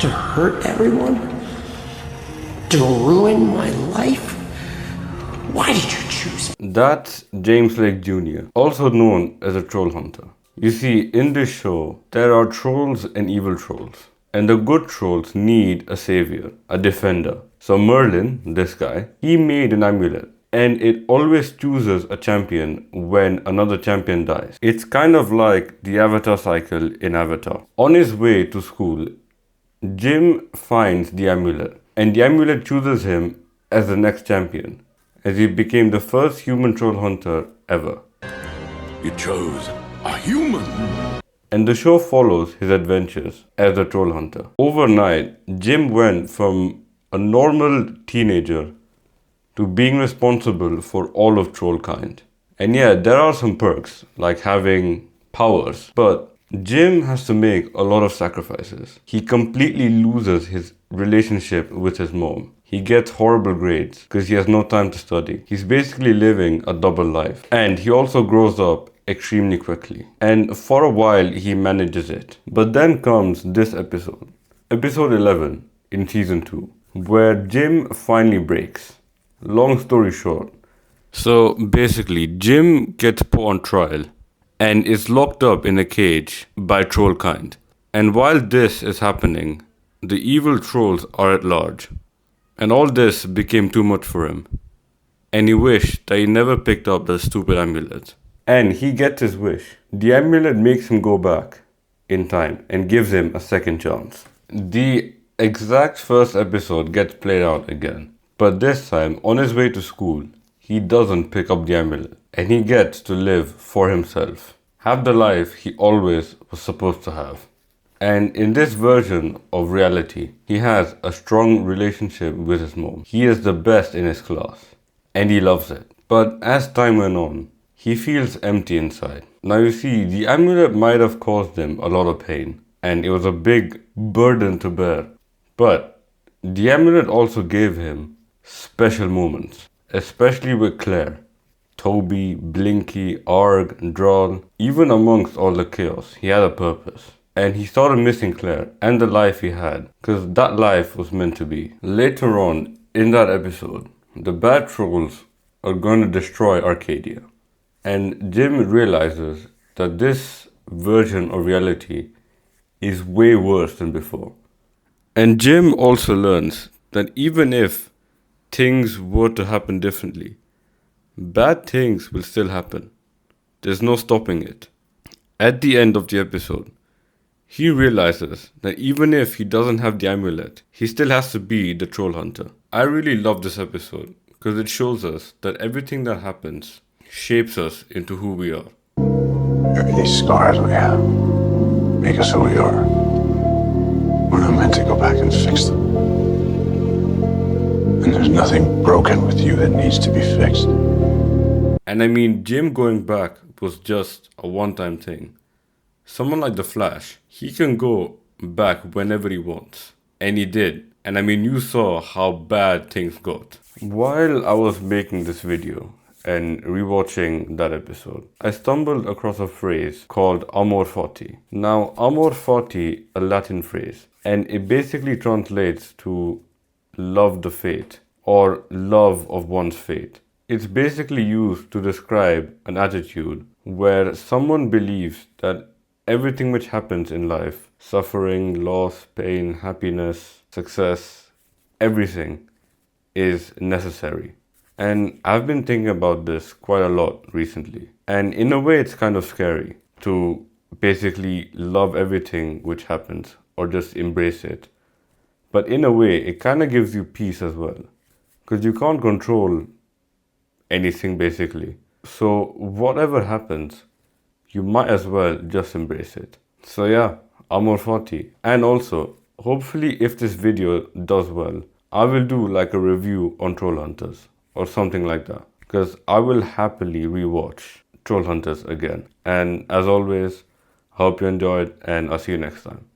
To hurt everyone? To ruin my life? Why did you choose me? That's James Lake Jr., also known as a troll hunter. You see, in this show, there are trolls and evil trolls. And the good trolls need a savior, a defender. So Merlin, this guy, he made an amulet. And it always chooses a champion when another champion dies. It's kind of like the Avatar cycle in Avatar. On his way to school, Jim finds the amulet. And the amulet chooses him as the next champion, as he became the first human troll hunter ever. You chose a human. And the show follows his adventures as a troll hunter. Overnight, Jim went from a normal teenager to being responsible for all of trollkind. And yeah, there are some perks, like having powers, but Jim has to make a lot of sacrifices. He completely loses his relationship with his mom. He gets horrible grades because he has no time to study. He's basically living a double life. And he also grows up extremely quickly. And for a while, he manages it. But then comes this episode, episode 11 in season 2, where Jim finally breaks. Long story short. So basically, Jim gets put on trial and is locked up in a cage by trollkind. And while this is happening, the evil trolls are at large. And all this became too much for him. And he wished that he never picked up the stupid amulet. And he gets his wish. The amulet makes him go back in time and gives him a second chance. The exact first episode gets played out again. But this time, on his way to school, he doesn't pick up the amulet. And he gets to live for himself. Have the life he always was supposed to have. And in this version of reality, he has a strong relationship with his mom. He is the best in his class. And he loves it. But as time went on, he feels empty inside. Now you see, the amulet might have caused him a lot of pain. And it was a big burden to bear. But the amulet also gave him special moments, especially with Claire, Toby, Blinky, Arg, Drawl. Even amongst all the chaos, he had a purpose. And he started missing Claire and the life he had, because that life was meant to be. Later on in that episode, the bad trolls are going to destroy Arcadia. And Jim realizes that this version of reality is way worse than before. And Jim also learns that even if things were to happen differently, bad things will still happen. There's no stopping it. At the end of the episode, he realizes that even if he doesn't have the amulet, he still has to be the troll hunter. I really love this episode because it shows us that everything that happens shapes us into who we are. These scars we have make us who we are. We're not meant to go back and fix them. And there's nothing broken with you that needs to be fixed. And I mean, Jim going back was just a one-time thing. Someone like The Flash, he can go back whenever he wants. And he did. And I mean, you saw how bad things got. While I was making this video and rewatching that episode, I stumbled across a phrase called amor fati. Now, amor fati, a Latin phrase, and it basically translates to love the fate or love of one's fate. It's basically used to describe an attitude where someone believes that everything which happens in life, suffering, loss, pain, happiness, success, everything is necessary. And I've been thinking about this quite a lot recently. And in a way, it's kind of scary to basically love everything which happens or just embrace it. But in a way, it kind of gives you peace as well. Because you can't control anything basically. So whatever happens, you might as well just embrace it. So yeah, amor fati. And also, hopefully if this video does well, I will do like a review on Troll Hunters or something like that. Because I will happily rewatch Troll Hunters again. And as always, hope you enjoyed and I'll see you next time.